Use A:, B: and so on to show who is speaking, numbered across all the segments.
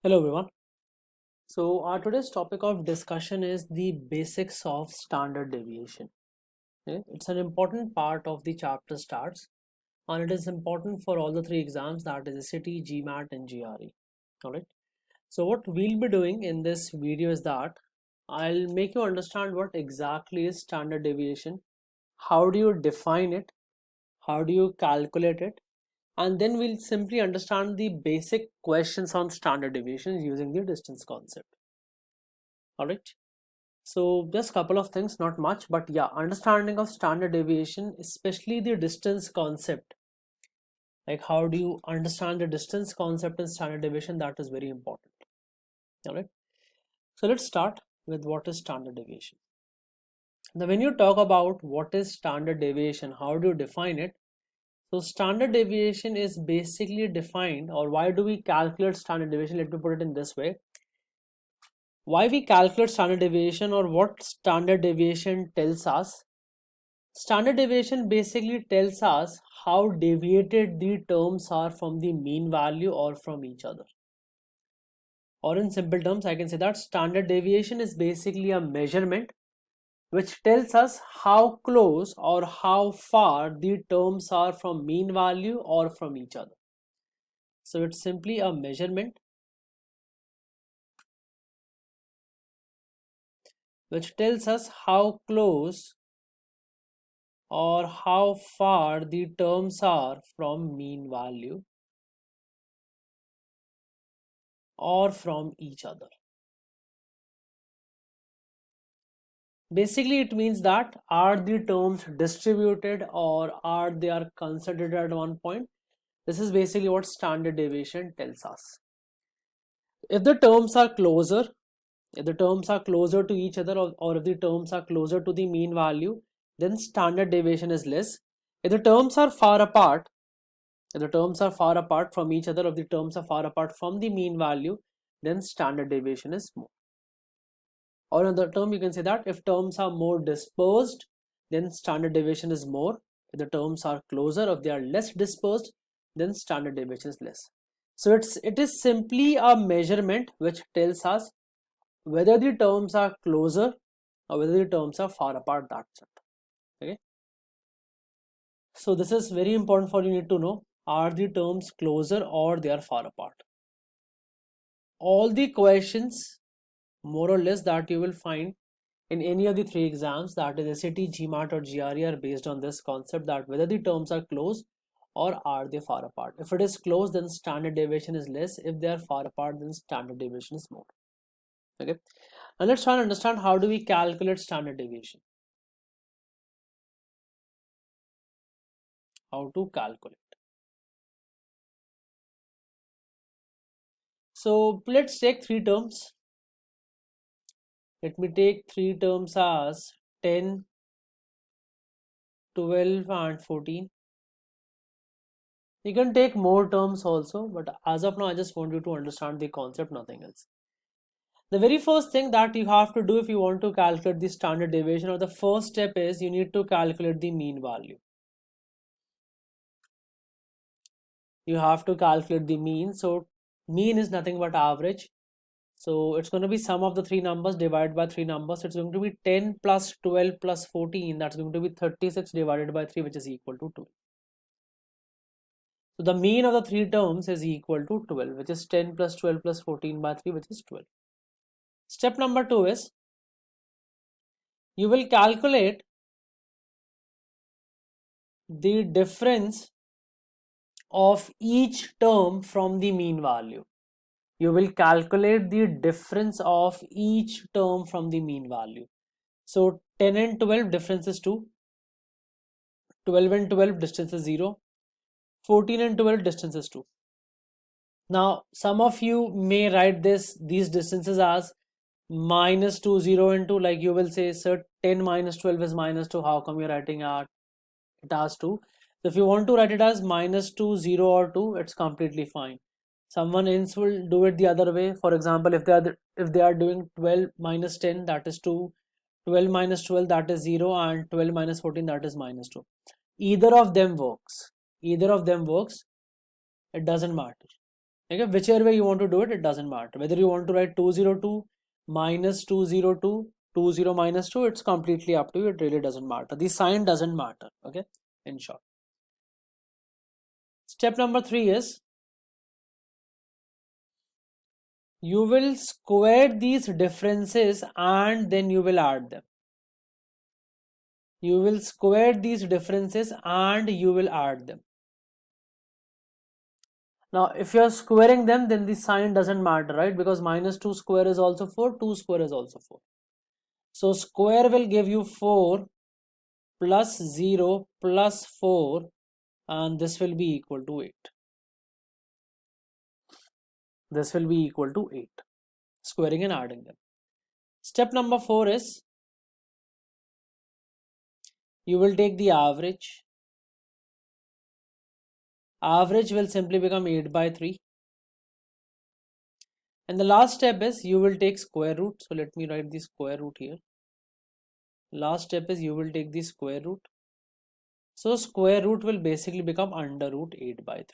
A: Hello everyone. So our today's topic of discussion is the basics of standard deviation. Okay? It's an important part of the chapter starts and it is important for all the three exams, that is SAT, GMAT and GRE. Alright. So what we'll be doing in this video is that I'll make you understand what exactly is standard deviation, how do you define it, how do you calculate it, and then we'll simply understand the basic questions on standard deviation using the distance concept. Alright. So just couple of things, not much, but yeah, understanding of standard deviation, especially the distance concept. Like how do you understand the distance concept in standard deviation? That is very important. All right. So let's start with what is standard deviation. Now, when you talk about what is standard deviation, how do you define it? So standard deviation is basically defined, or why do we calculate standard deviation? Let me put it in this way. Why we calculate standard deviation, or what standard deviation tells us. Standard deviation basically tells us how deviated the terms are from the mean value or from each other. Or in simple terms, I can say that standard deviation is basically a measurement which tells us how close or how far the terms are from mean value or from each other. So it's simply a measurement which tells us how close or how far the terms are from mean value or from each other. Basically, it means that are the terms distributed or are they are considered at one point. This is basically what standard deviation tells us. If the terms are closer, if the terms are closer to each other, or if the terms are closer to the mean value, then standard deviation is less. If the terms are far apart, if the terms are far apart from each other, if the terms are far apart from the mean value, then standard deviation is more. Or another term, you can say that if terms are more dispersed, then standard deviation is more. If the terms are closer, if they are less dispersed, then standard deviation is less. So it is simply a measurement which tells us whether the terms are closer or whether the terms are far apart. That's it. Okay. So this is very important for you need to know, are the terms closer or they are far apart. All the questions more or less that you will find in any of the three exams, that is SAT, GMAT or GRE, are based on this concept that whether the terms are close or are they far apart. If it is close, then standard deviation is less. If they are far apart, then standard deviation is more. Okay, and let's try and understand how do we calculate standard deviation. How to calculate. So let's take three terms. Let me take three terms as 10, 12 and 14. You can take more terms also, but as of now I just want you to understand the concept, nothing else. The very first thing that you have to do if you want to calculate the standard deviation, or the first step is you need to calculate the mean value. You have to calculate the mean. So mean is nothing but average. So it's going to be sum of the three numbers divided by three numbers. It's going to be 10 plus 12 plus 14. That's going to be 36 divided by 3, which is equal to 2. So the mean of the three terms is equal to 12, which is 10 plus 12 plus 14 by 3, which is 12. Step number 2 is you will calculate the difference of each term from the mean value. You will calculate the difference of each term from the mean value. So 10 and 12 difference is 2. 12 and 12 distance is 0. 14 and 12 distance is 2. Now some of you may write these distances as minus 2, 0 and 2. Like you will say, sir, 10 minus 12 is minus 2. How come you're writing it as 2? So if you want to write it as minus 2, 0 or 2, it's completely fine. Someone else will do it the other way. For example, if they are doing 12 minus 10, that is 2. 12 minus 12, that is 0, and 12 minus 14, that is minus 2. Either of them works. Either of them works. It doesn't matter. Okay, whichever way you want to do it, it doesn't matter. Whether you want to write 202 minus 202, 20 minus 2, it's completely up to you. It really doesn't matter. The sign doesn't matter. Okay, in short. Step number 3 is you will square these differences and then you will add them. You will square these differences and you will add them. Now, if you are squaring them, then the sign doesn't matter, right? Because minus 2 square is also 4, 2 square is also 4. So square will give you 4 plus 0 plus 4, and this will be equal to 8. This will be equal to 8. Squaring and adding them. Step number 4 is you will take the average. Average will simply become 8 by 3. And the last step is you will take square root. So let me write the square root here. Last step is you will take the square root. So square root will basically become under root 8 by 3.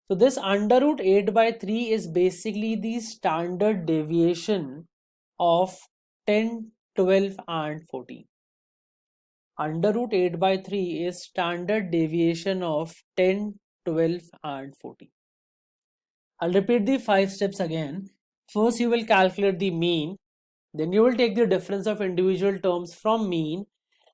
A: So this under root 8 by 3 is basically the standard deviation of 10, 12 and 14. Under root 8 by 3 is standard deviation of 10, 12 and 14. I'll repeat the 5 steps again. First you will calculate the mean. Then you will take the difference of individual terms from mean.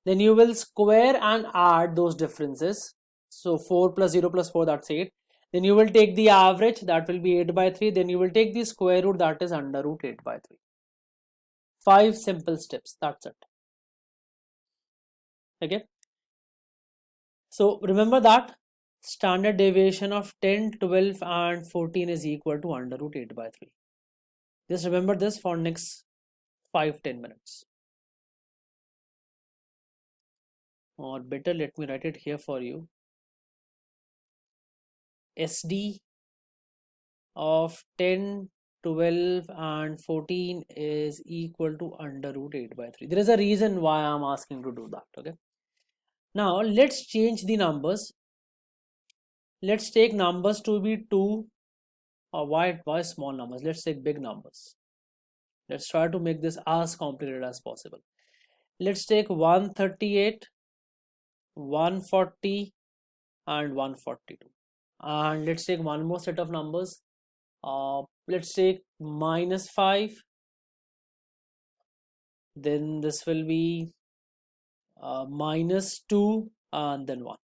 A: Then you will square and add those differences. So 4 plus 0 plus 4, that's 8. Then you will take the average, that will be 8 by 3. Then you will take the square root, that is under root 8 by 3. 5 simple steps, that's it. Okay. So remember that standard deviation of 10, 12 and 14 is equal to under root 8 by 3. Just remember this for next 5-10 minutes. Or better, let me write it here for you. SD of 10, 12 and 14 is equal to under root 8 by 3. There is a reason why I'm asking to do that. Okay. Now let's change the numbers. Let's take numbers to be 2, or why small numbers? Let's take big numbers. Let's try to make this as complicated as possible. Let's take 138, 140 and 142. And let's take one more set of numbers. Let's take minus 5. Then this will be minus 2 and then 1.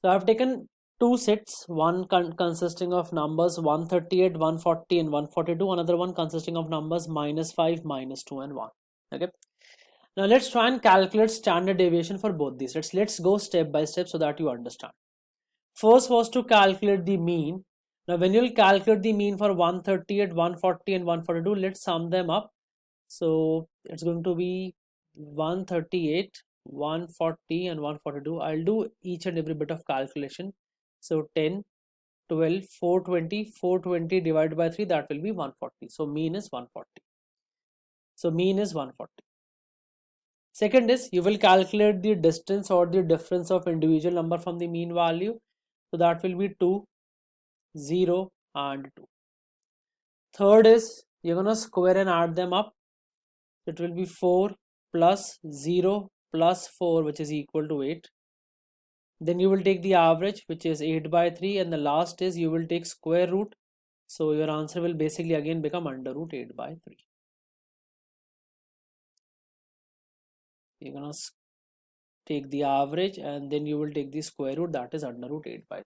A: So I've taken two sets, one consisting of numbers 138, 140 and 142, another one consisting of numbers minus 5, minus 2 and 1. Okay. Now let's try and calculate standard deviation for both these. Let's go step by step so that you understand. First was to calculate the mean. Now when you'll calculate the mean for 138, 140 and 142, let's sum them up. So it's going to be 138, 140 and 142. I'll do each and every bit of calculation. So 10, 12, 420, 420 divided by 3, that will be 140. So mean is 140. So mean is 140. Second is you will calculate the distance or the difference of individual number from the mean value. So that will be 2, 0 and 2. Third is you're going to square and add them up. It will be 4 plus 0 plus 4, which is equal to 8. Then you will take the average, which is 8 by 3, and the last is you will take square root. So your answer will basically again become under root 8 by 3. You're gonna take the average and then you will take the square root, that is under root 8 by 3.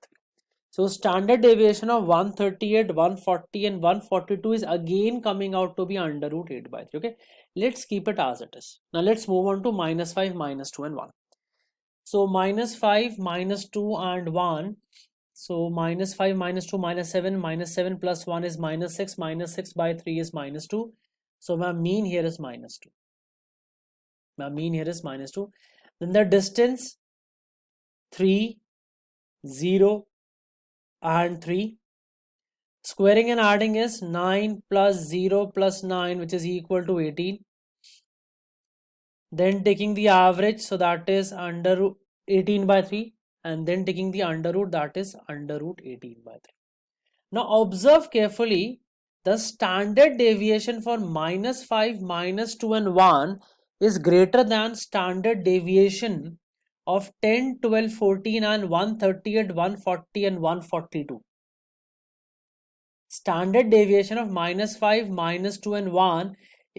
A: So standard deviation of 138, 140 and 142 is again coming out to be under root 8 by 3. Okay, let's keep it as it is. Now let's move on to minus 5, minus 2 and 1. So minus 5, minus 2 and 1. So minus 5, minus 2, minus 7 plus 1 is minus 6, minus 6 by 3 is minus 2. So my mean here is minus 2. My mean here is minus 2. Then the distance 3, 0 and 3. Squaring and adding is 9 plus 0 plus 9, which is equal to 18. Then taking the average, so that is under 18 by 3, and then taking the under root, that is under root 18/3. Now observe carefully, the standard deviation for -5, -2 and 1 is greater than standard deviation of 10, 12, 14 and 138, 140 and 142. Standard deviation of -5, -2 and 1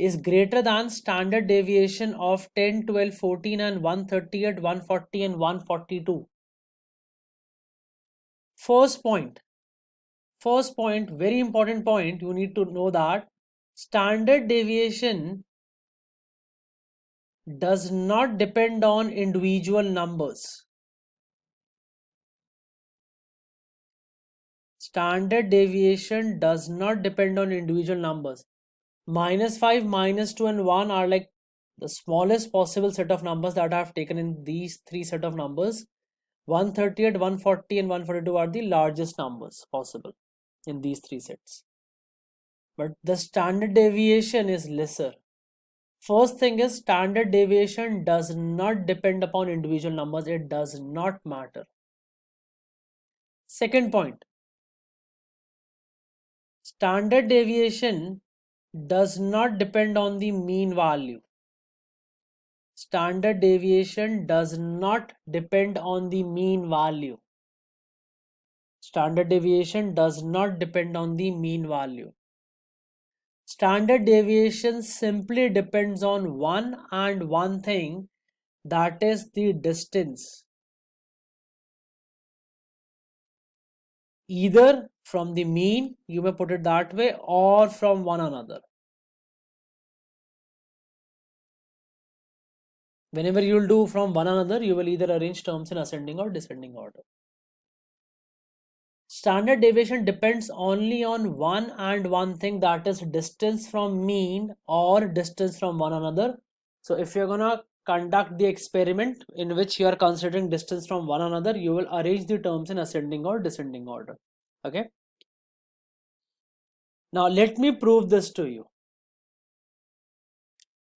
A: is greater than standard deviation of 10, 12, 14 and 138, 140 and 142. First point, very important point, you need to know that standard deviation does not depend on individual numbers. Standard deviation does not depend on individual numbers. -5, -2 and 1 are like the smallest possible set of numbers that I have taken in these three set of numbers. 138, 140 and 142 are the largest numbers possible in these three sets. But the standard deviation is lesser. First thing is, standard deviation does not depend upon individual numbers. It does not matter. Second point, standard deviation does not depend on the mean value. Standard deviation does not depend on the mean value. Standard deviation does not depend on the mean value. Standard deviation simply depends on one thing, that is the distance. Either from the mean, you may put it that way, or from one another. Whenever you will do from one another, you will either arrange terms in ascending or descending order. Standard deviation depends only on one thing, that is distance from mean or distance from one another. So if you're gonna conduct the experiment in which you are considering distance from one another, you will arrange the terms in ascending or descending order. Okay. Now let me prove this to you.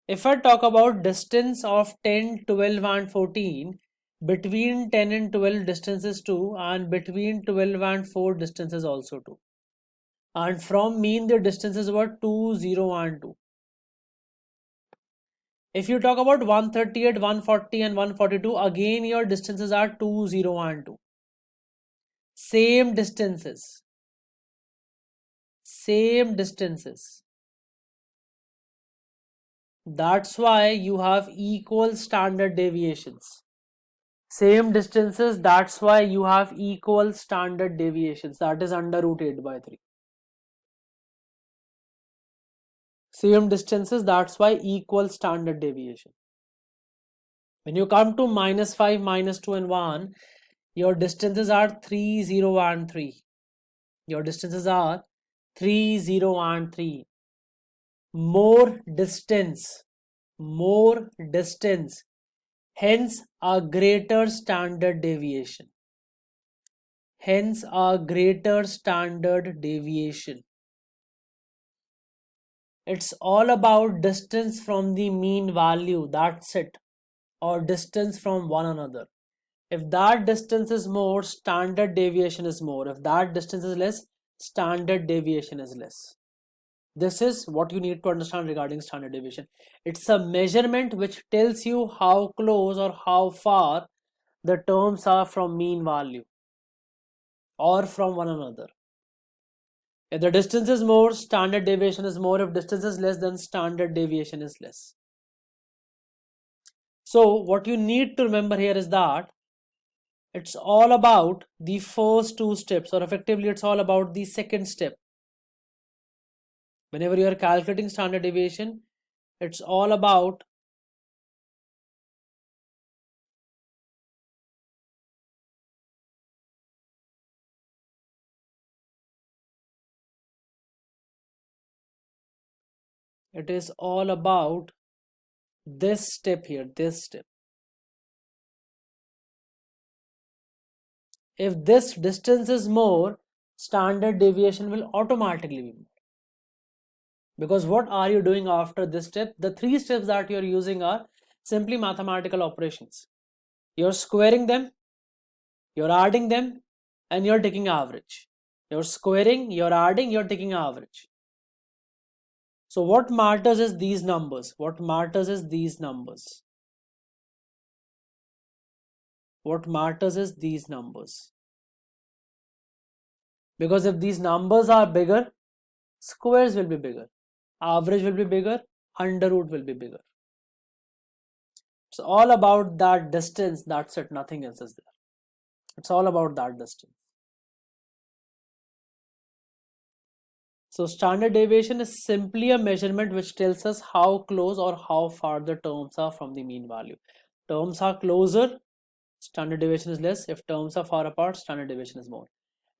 A: If I talk about distance of 10, 12 and 14, between 10 and 12 distance is 2, and between 12 and 4 distance is also 2. And from mean the distances were 2, 0 and 2. If you talk about 138, 140 and 142, again your distances are 2, 0 and 2. Same distances. Same distances. That's why you have equal standard deviations. Same distances, that's why you have equal standard deviations, that is under root 8/3. Same distances, that's why equal standard deviation. When you come to -5, -2 and 1, your distances are 3, 0 and 3. Your distances are 3, 0 and 3. More distance, hence a greater standard deviation. Hence a greater standard deviation. It's all about distance from the mean value, that's it, or distance from one another. If that distance is more, standard deviation is more. If that distance is less, standard deviation is less. This is what you need to understand regarding standard deviation. It's a measurement which tells you how close or how far the terms are from mean value or from one another. If the distance is more, standard deviation is more. If distance is less, then standard deviation is less. So what you need to remember here is that it's all about the first two steps, or effectively it's all about the second step. Whenever you are calculating standard deviation, it's all about this step here, this step. If this distance is more, standard deviation will automatically be more. Because what are you doing after this step? The three steps that you're using are simply mathematical operations. You're squaring them, You're adding them and you're taking average. You're squaring, you're adding, you're taking average. So what matters is these numbers. What matters is these numbers. What matters is these numbers. Because if these numbers are bigger, squares will be bigger, average will be bigger, under root will be bigger. It's all about that distance. That's it. Nothing else is there. It's all about that distance. So standard deviation is simply a measurement which tells us how close or how far the terms are from the mean value. Terms are closer, standard deviation is less. If terms are far apart, standard deviation is more.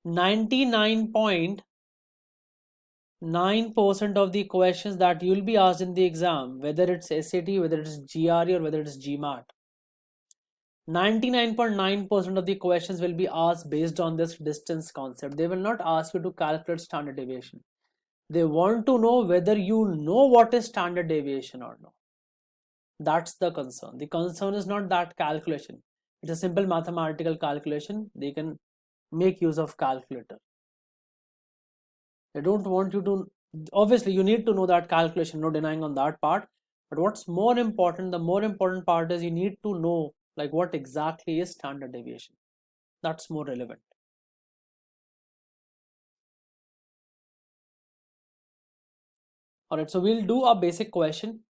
A: 99.9% of the questions that you'll be asked in the exam, whether it's SAT, whether it's GRE, or whether it's GMAT, 99.9% of the questions will be asked based on this distance concept. They will not ask you to calculate standard deviation. They want to know whether you know what is standard deviation or not. That's the concern. The concern is not that calculation. It's a simple mathematical calculation. They can make use of calculator. They don't want you to, obviously you need to know that calculation, no denying on that part. But what's more important, the more important part is you need to know like what exactly is standard deviation. That's more relevant. Alright, so we'll do a basic question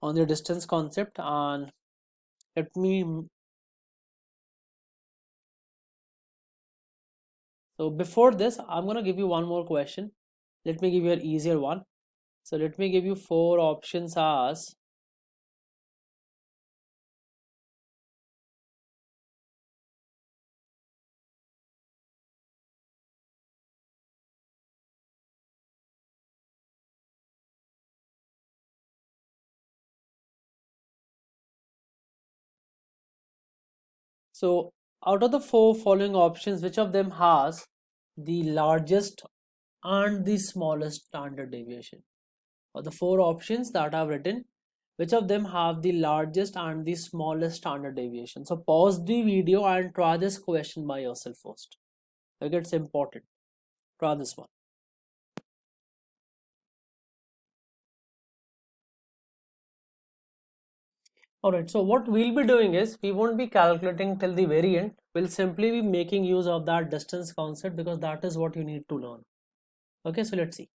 A: on the distance concept, and let me, so before this I'm going to give you one more question. Let me give you an easier one. So let me give you 4 options as so out of the 4 following options, which of them has the largest and the smallest standard deviation? Or the 4 options that I've written, which of them have the largest and the smallest standard deviation? So pause the video and try this question by yourself first. Okay, it's important. Try this one. Alright, so what we'll be doing is we won't be calculating till the very end. We'll simply be making use of that distance concept because that is what you need to learn. Okay, so let's see.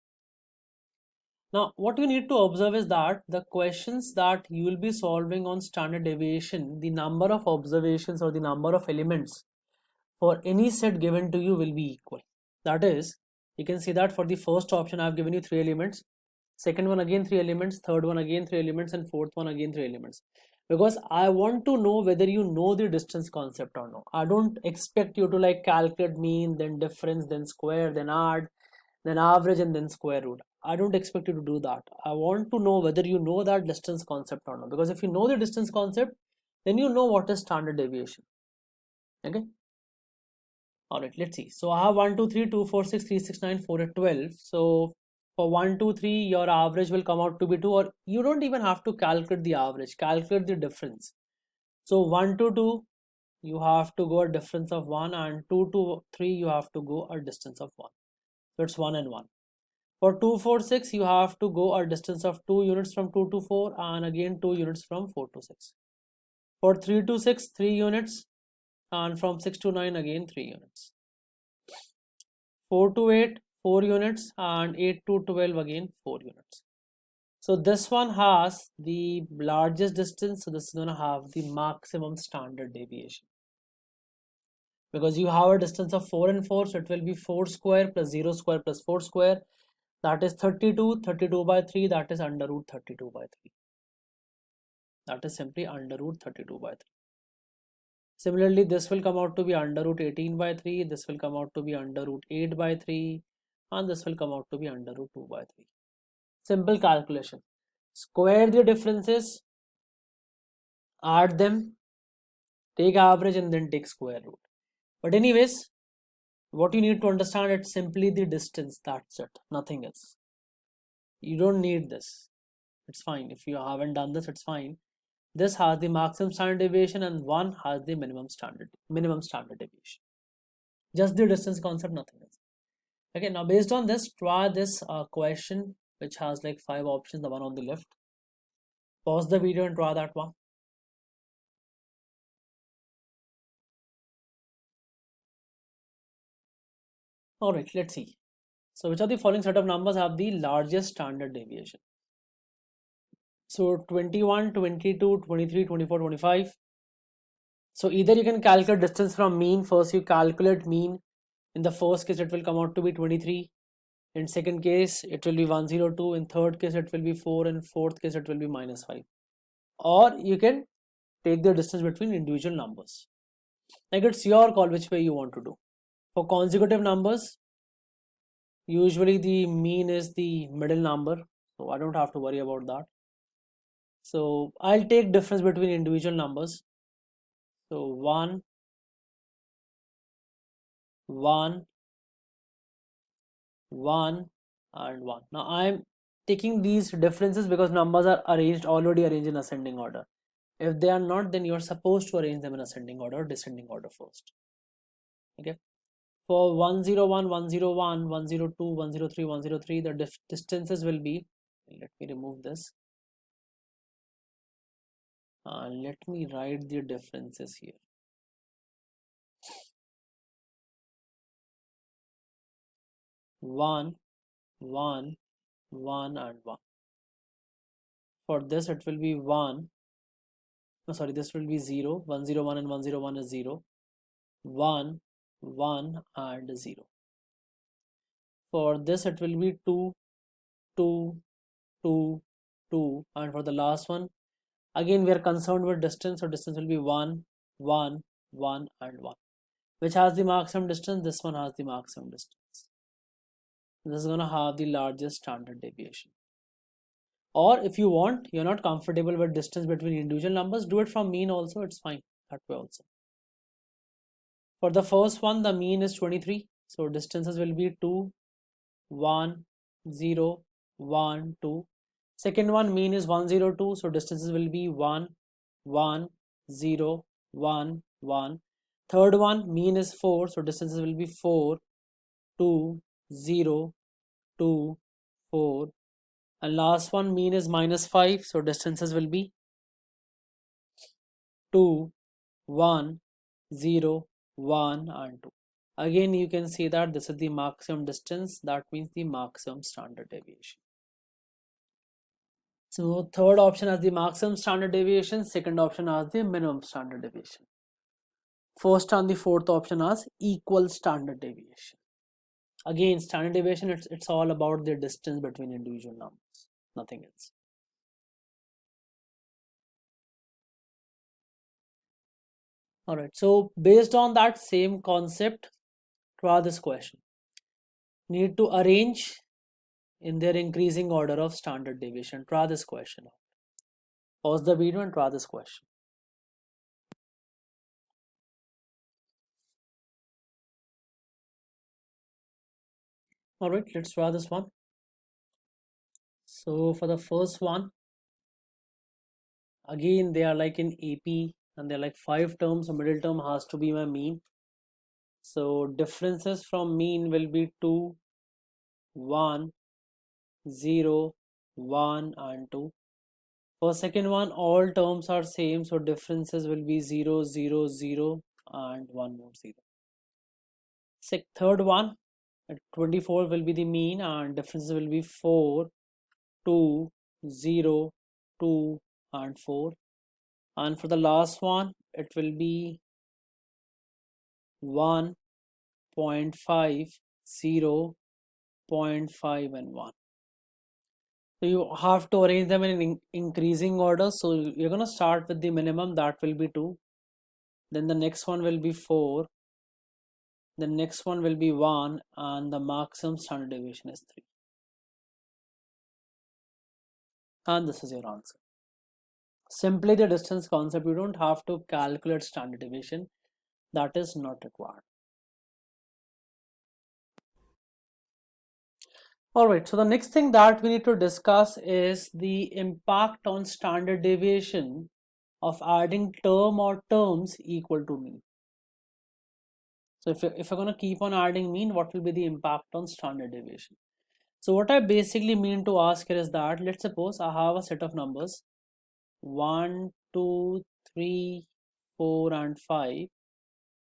A: Now, what you need to observe is that the questions that you will be solving on standard deviation, the number of observations or the number of elements for any set given to you will be equal. That is, you can see that for the first option, I've given you 3 elements, second one again 3 elements, third one again 3 elements, and fourth one again 3 elements. Because I want to know whether you know the distance concept or not. I don't expect you to like calculate mean, then difference, then square, then add, then average, and then square root. I don't expect you to do that. I want to know whether you know that distance concept or not. Because if you know the distance concept, then you know what is standard deviation. Okay. Alright, let's see. So I have 1, 2, 3, 2, 4, 6, 3, 6, 9, 4, 8, 12. So for 1, 2, 3, your average will come out to be 2, or you don't even have to calculate the average, calculate the difference. So 1 to 2, you have to go a difference of 1, and 2 to 3, you have to go a distance of 1. So it's 1 and 1. For 2, 4, 6, you have to go a distance of 2 units from 2 to 4, and again 2 units from 4 to 6. For 3 to 6, 3 units, and from 6 to 9, again 3 units. 4 to 8, 4 units, and 8 to 12, again 4 units. So this one has the largest distance, so this is going to have the maximum standard deviation. Because you have a distance of 4 and 4, so it will be 4 square plus 0 square plus 4 square. That is 32, 32 by 3, that is under root 32 by 3. That is simply under root 32 by 3. Similarly, this will come out to be under root 18 by 3, this will come out to be under root 8 by 3, and this will come out to be under root 2 by 3. Simple calculation. Square the differences, add them, take average, and then take square root. But anyways, what you need to understand, it's simply the distance. That's it, nothing else. You don't need this. It's fine. If you haven't done this, it's fine. this has the maximum standard deviation and 1 has the minimum standard deviation. Just the distance concept, nothing else. Okay, now based on this, try this question which has like 5 options, the one on the left. Pause the video and try that one. Alright, let's see. So which of the following set of numbers have the largest standard deviation? So 21, 22, 23, 24, 25. So either you can calculate distance from mean. First you calculate mean. In the first case it will come out to be 23. In second case it will be 102. In third case it will be 4. In fourth case it will be -5. Or you can take the distance between individual numbers. Like it's your call which way you want to do. For consecutive numbers, usually the mean is the middle number, so I don't have to worry about that. So I'll take difference between individual numbers. So 1, 1, 1 and 1. Now I'm taking these differences because numbers are already arranged in ascending order. If they are not, then you're supposed to arrange them in ascending order or descending order first. Okay. For 101, 101, 102, 103, 103, the distances will be, let me remove this. Let me write the differences here. 1, 1, 1 and 1. For this it will be 1. No, sorry, this will be 0. 101 and 101 is 0. 1, 1 and 0. For this it will be 2, 2, 2, 2. And for the last one, again we are concerned with distance, so distance will be 1, 1, 1 and 1. Which has the maximum distance? This one has the maximum distance. This is going to have the largest standard deviation. Or if you want, you're not comfortable with distance between individual numbers, do it from mean also, it's fine that way also. For the first one, the mean is 23, so distances will be 2, 1, 0, 1, 2. Second one, mean is 102, so distances will be 1, 1, 0, 1, 1. Third one, mean is 4, so distances will be 4, 2, 0, 2, 4. And last one, mean is -5, so distances will be 2, 1, 0, 1 and 2. Again you can see that this is the maximum distance, that means the maximum standard deviation. So third option has the maximum standard deviation, second option has the minimum standard deviation. First and the fourth option has equal standard deviation. Again, standard deviation, it's all about the distance between individual numbers, nothing else. Alright, so based on that same concept, try this question. Need to arrange in their increasing order of standard deviation. Try this question out. Pause the video and try this question. Alright, let's try this one. So for the first one, again they are like in AP and they're like 5 terms, so middle term has to be my mean. So differences from mean will be 2, 1, 0, 1 and 2. For second one, all terms are same, so differences will be 0, 0, 0 and 1 more 0. Third one, at 24 will be the mean and differences will be 4, 2, 0, 2 and 4. And for the last one, it will be 1, 0.5, 0, 0.5 and 1. So you have to arrange them in increasing order. So you're going to start with the minimum, that will be 2. Then the next one will be 4. The next one will be 1 and the maximum standard deviation is 3. And this is your answer. Simply the distance concept, you don't have to calculate standard deviation, that is not required. Alright, so the next thing that we need to discuss is the impact on standard deviation of adding term or terms equal to mean. So if you're going to keep on adding mean, what will be the impact on standard deviation? So what I basically mean to ask here is that, let's suppose I have a set of numbers 1, 2, 3, 4 and 5.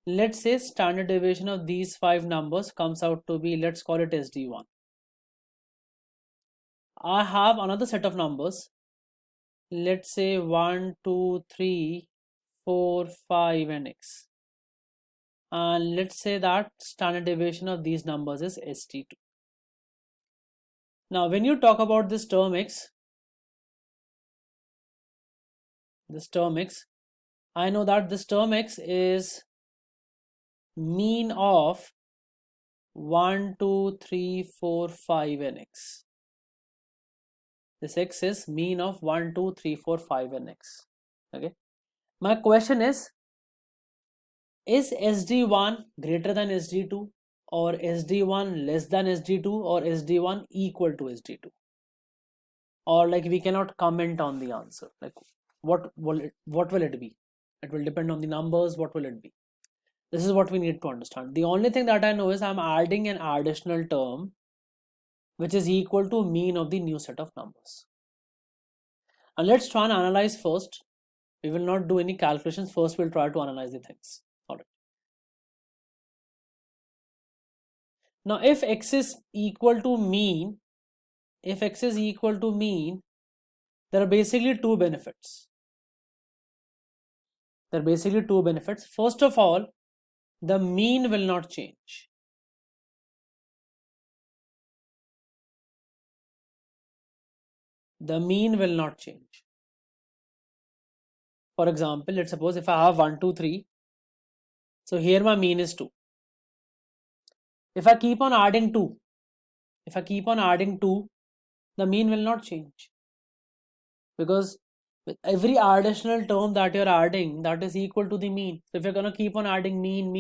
A: Let's say standard deviation of these 5 numbers comes out to be, let's call it SD1. I have another set of numbers, let's say 1, 2, 3, 4, 5 and x. And let's say that standard deviation of these numbers is SD2. Now when you talk about this term x, I know that this term x is mean of 1, 2, 3, 4, 5 and x. This x is mean of 1, 2, 3, 4, 5 and x. Okay. My question is SD1 greater than SD2, or SD1 less than SD2, or SD1 equal to SD2? Or like we cannot comment on the answer. Like what will it be? It will depend on the numbers. What will it be? This is what we need to understand. The only thing that I know is I'm adding an additional term which is equal to mean of the new set of numbers. And let's try and analyze first. We will not do any calculations. First, we'll try to analyze the things. All right. Now, if x is equal to mean, there are basically two benefits. First of all, the mean will not change. For example, let's suppose if I have 1, 2, 3. So here my mean is 2. If I keep on adding 2, the mean will not change. Because with every additional term that you're adding, that is equal to the mean. So if you're going to keep on adding mean,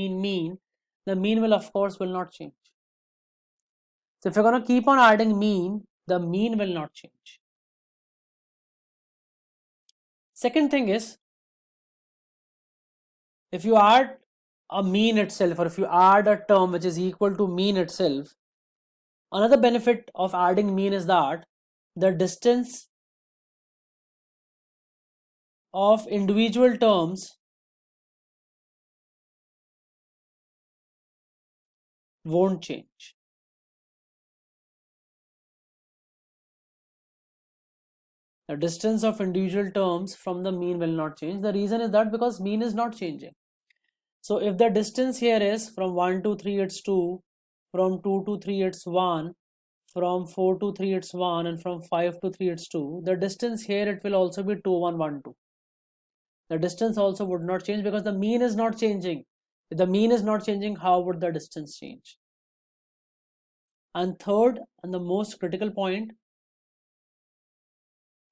A: the mean will of course will not change. So if you're going to keep on adding mean, the mean will not change. Second thing is, if you add a mean itself, or if you add a term which is equal to mean itself, another benefit of adding mean is that the distance of individual terms won't change. The distance of individual terms from the mean will not change. The reason is that because mean is not changing. So if the distance here is from 1 to 3 it's 2, from 2 to 3 it's 1, from 4 to 3 it's 1, and from 5 to 3 it's 2. The distance here, it will also be 2, 1, 1, 2. The distance also would not change because the mean is not changing. If the mean is not changing, how would the distance change? And third, and the most critical point,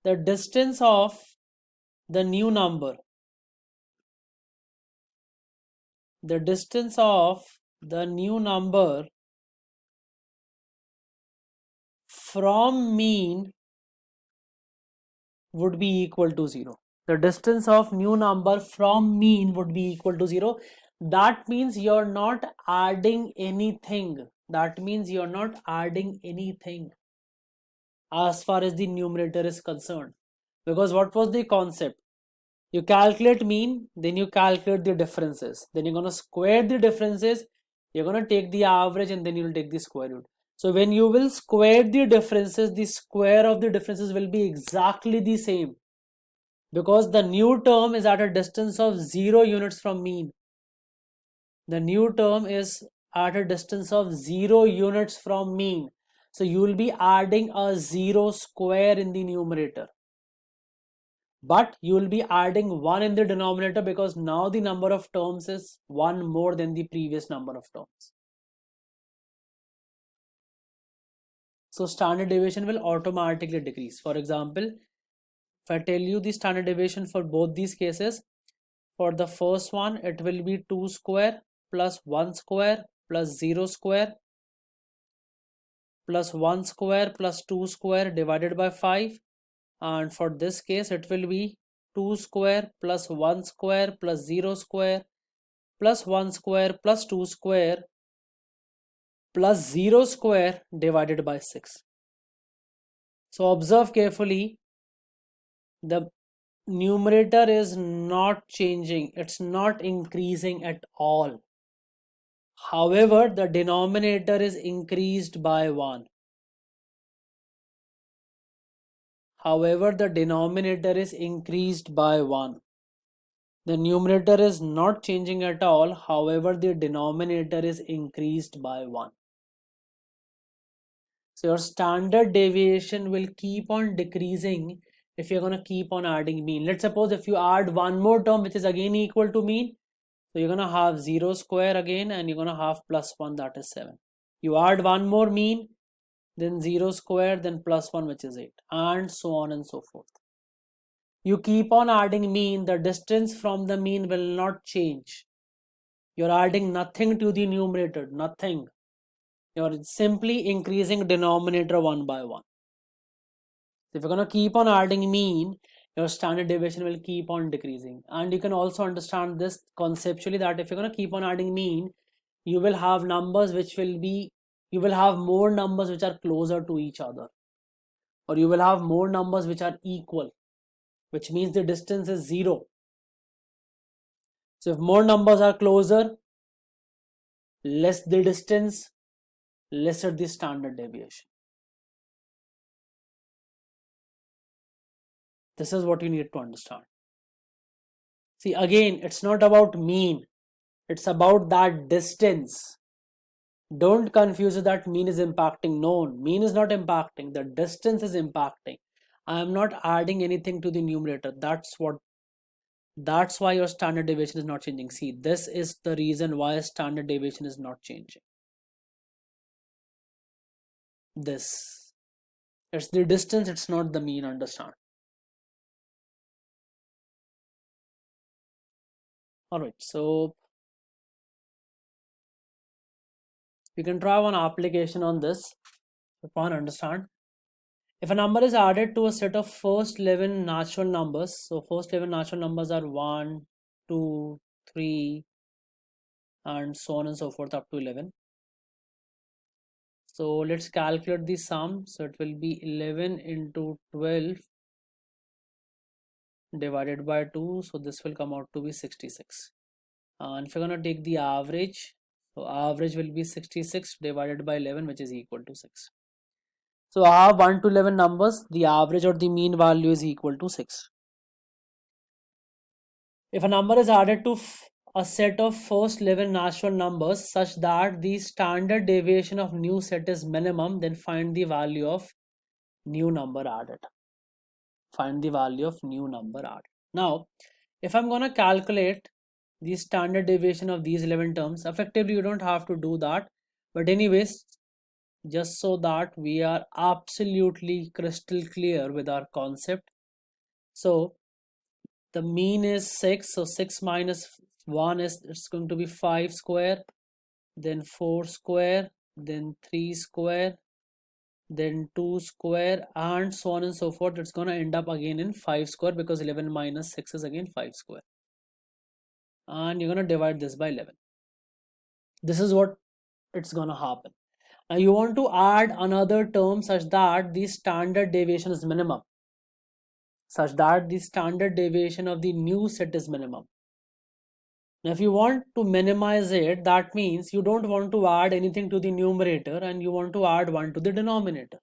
A: the distance of the new number, from mean would be equal to 0. The distance of new number from mean would be equal to 0. That means you're not adding anything. As far as the numerator is concerned. Because what was the concept? You calculate mean, then you calculate the differences. Then you're going to square the differences. You're going to take the average, and then you'll take the square root. So when you will square the differences, the square of the differences will be exactly the same. Because the new term is at a distance of 0 units from mean. The new term is at a distance of 0 units from mean. So you will be adding a 0 square in the numerator. But you will be adding 1 in the denominator because now the number of terms is 1 more than the previous number of terms. So standard deviation will automatically decrease. For example, if I tell you the standard deviation for both these cases, for the first one, it will be 2 square plus 1 square plus 0 square plus 1 square plus 2 square divided by 5. And for this case, it will be 2 square plus 1 square plus 0 square plus 1 square plus 2 square plus 0 square divided by 6. So observe carefully, the numerator is not changing, it's not increasing at all. However, the denominator is increased by 1. However, the denominator is increased by 1. The numerator is not changing at all. However, the denominator is increased by 1. So your standard deviation will keep on decreasing if you're going to keep on adding mean. Let's suppose if you add one more term which is again equal to mean, so you're going to have 0 square again and you're going to have plus 1, that is 7. You add one more mean, then 0 square, then plus 1 which is 8, and so on and so forth. You keep on adding mean, the distance from the mean will not change. You're adding nothing to the numerator, nothing. You're simply increasing denominator one by one. If you're going to keep on adding mean, your standard deviation will keep on decreasing. And you can also understand this conceptually, that if you're going to keep on adding mean, you will have numbers which will be, you will have more numbers which are closer to each other, or you will have more numbers which are equal, which means the distance is 0. So if more numbers are closer, less the distance, lesser the standard deviation. This is what you need to understand. See, again, it's not about mean, it's about that distance. Don't confuse it that mean is impacting. No, mean is not impacting, the distance is impacting. I am not adding anything to the numerator. That's why your standard deviation is not changing. See, this is the reason why standard deviation is not changing. This, it's the distance, it's not the mean, understand? Alright, so you can try one application on this if you want to understand. If a number is added to a set of first 11 natural numbers, so first 11 natural numbers are 1, 2, 3, and so on and so forth up to 11. So let's calculate the sum. So it will be 11 into 12 divided by 2. So this will come out to be 66. And if you're going to take the average, so average will be 66 divided by 11, which is equal to 6. So I have 1 to 11 numbers, the average or the mean value is equal to 6. If a number is added to a set of first 11 natural numbers such that the standard deviation of new set is minimum, then find the value of new number added. Find the value of new number added. Now, if I'm going to calculate the standard deviation of these 11 terms, effectively you don't have to do that. But anyways, just so that we are absolutely crystal clear with our concept. So the mean is 6, so 6 minus 1 is, it's going to be 5 square, then 4 square, then 3 square, then 2 square, and so on and so forth. It's going to end up again in 5 square, because 11 minus 6 is again 5 square, and you're going to divide this by 11. This is what it's going to happen. Now you want to add another term such that the standard deviation is minimum, such that the standard deviation of the new set is minimum. Now if you want to minimize it, that means you don't want to add anything to the numerator and you want to add 1 to the denominator.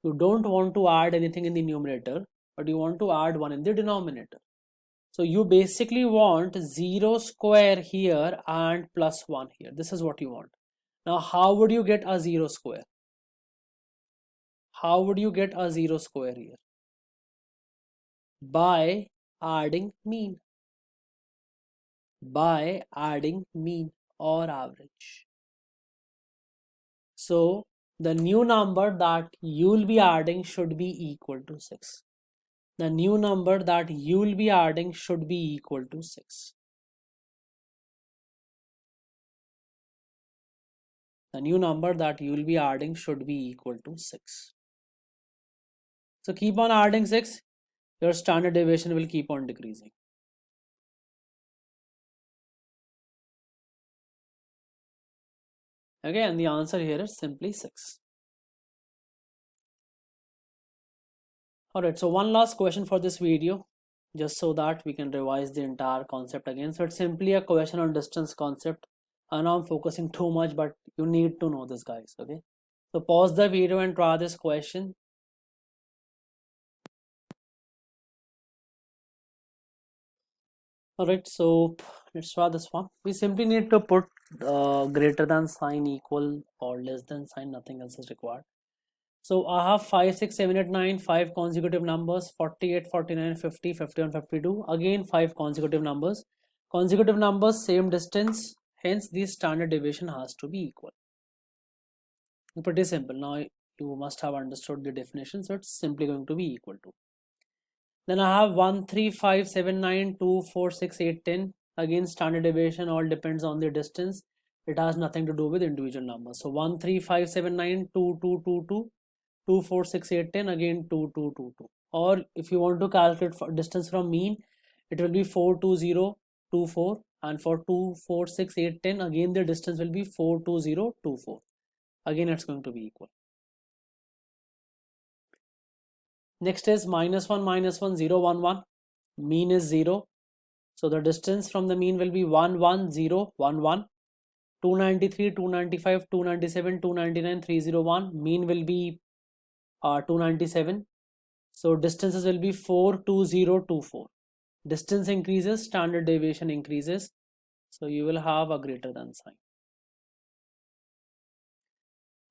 A: You don't want to add anything in the numerator, but you want to add 1 in the denominator. So you basically want 0 square here and plus 1 here. This is what you want. Now how would you get a 0 square? How would you get a 0 square here? By adding mean. By adding mean or average. So the new number that you will be adding should be equal to 6. The new number that you will be adding should be equal to 6. The new number that you will be adding should be equal to 6. So keep on adding 6. your standard deviation will keep on decreasing. Okay, and the answer here is simply 6. Alright, so one last question for this video, just so that we can revise the entire concept again. So it's simply a question on distance concept. I know I'm focusing too much, but you need to know this, guys. Okay, so pause the video and try this question. Alright, so let's try this one. We simply need to put greater than sign, equal, or less than sign. Nothing else is required. So I have 5, 6, 7, 8, 9, 5 consecutive numbers, 48, 49, 50, 51, 52. Again 5 consecutive numbers. Consecutive numbers, same distance. Hence the standard deviation has to be equal. Pretty simple. Now you must have understood the definition. So it's simply going to be equal to. Then I have 1, 3, 5, 7, 9, 2, 4, 6, 8, 10. Again standard deviation all depends on the distance. It has nothing to do with individual numbers. So 1, 3, 5, 7, 9, 2, 2, 2, 2. 2, 4, 6, 8, 10, again 2, 2, 2, 2. Or if you want to calculate for distance from mean, it will be 4, 2, 0, 2, 4. And for 2, 4, 6, 8, 10, again the distance will be 4, 2, 0, 2, 4. Again it's going to be equal. Next is -1, -1, 0, 1, 1. Mean is 0. So the distance from the mean will be 1, 1, 0, 1, 1. 293, 295, 297, 299, 301. Mean will be 297. So distances will be 4, 2, 0, 2, 4. Distance increases, standard deviation increases. So you will have a greater than sign.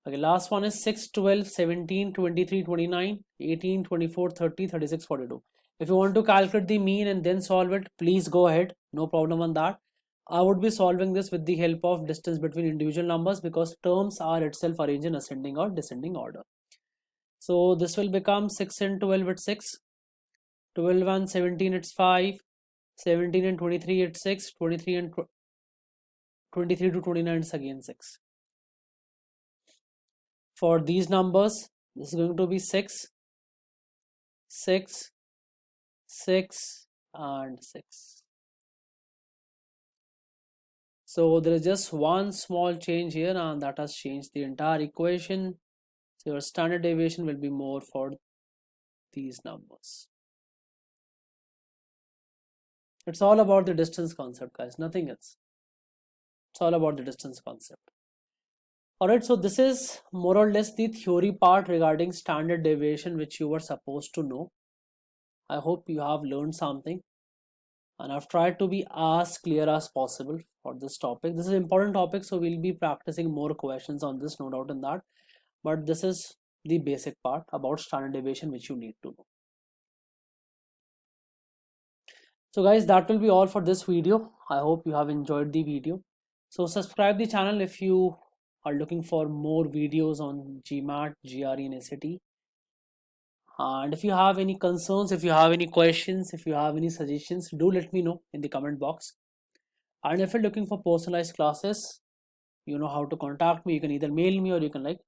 A: Okay, last one is 6, 12, 17, 23, 29, 18, 24, 30, 36, 42. If you want to calculate the mean and then solve it, please go ahead. No problem on that. I would be solving this with the help of distance between individual numbers because terms are itself arranged in ascending or descending order. So this will become 6 and 12 at 6. 12 and 17 it's 5. 17 and 23 it's 6. 23 and 23 to 29 is again 6. For these numbers, this is going to be 6, 6, 6, and 6. So there is just one small change here, and that has changed the entire equation. So your standard deviation will be more for these numbers. It's all about the distance concept, guys, nothing else. It's all about the distance concept. Alright, so this is more or less the theory part regarding standard deviation which you were supposed to know. I hope you have learned something, and I've tried to be as clear as possible for this topic. This is an important topic, so we'll be practicing more questions on this, no doubt in that. But this is the basic part about standard deviation which you need to know. So guys, that will be all for this video. I hope you have enjoyed the video. So subscribe the channel if you are looking for more videos on GMAT, GRE and SAT. And if you have any concerns, if you have any questions, if you have any suggestions, do let me know in the comment box. And if you're looking for personalized classes, you know how to contact me. You can either mail me or you can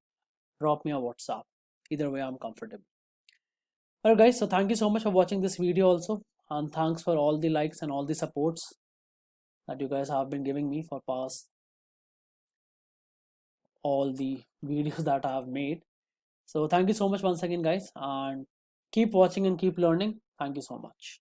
A: drop me a WhatsApp. Either way, I'm comfortable. Alright guys, so thank you so much for watching this video also. And thanks for all the likes and all the supports that you guys have been giving me for past all the videos that I have made. So thank you so much once again guys, and keep watching and keep learning. Thank you so much.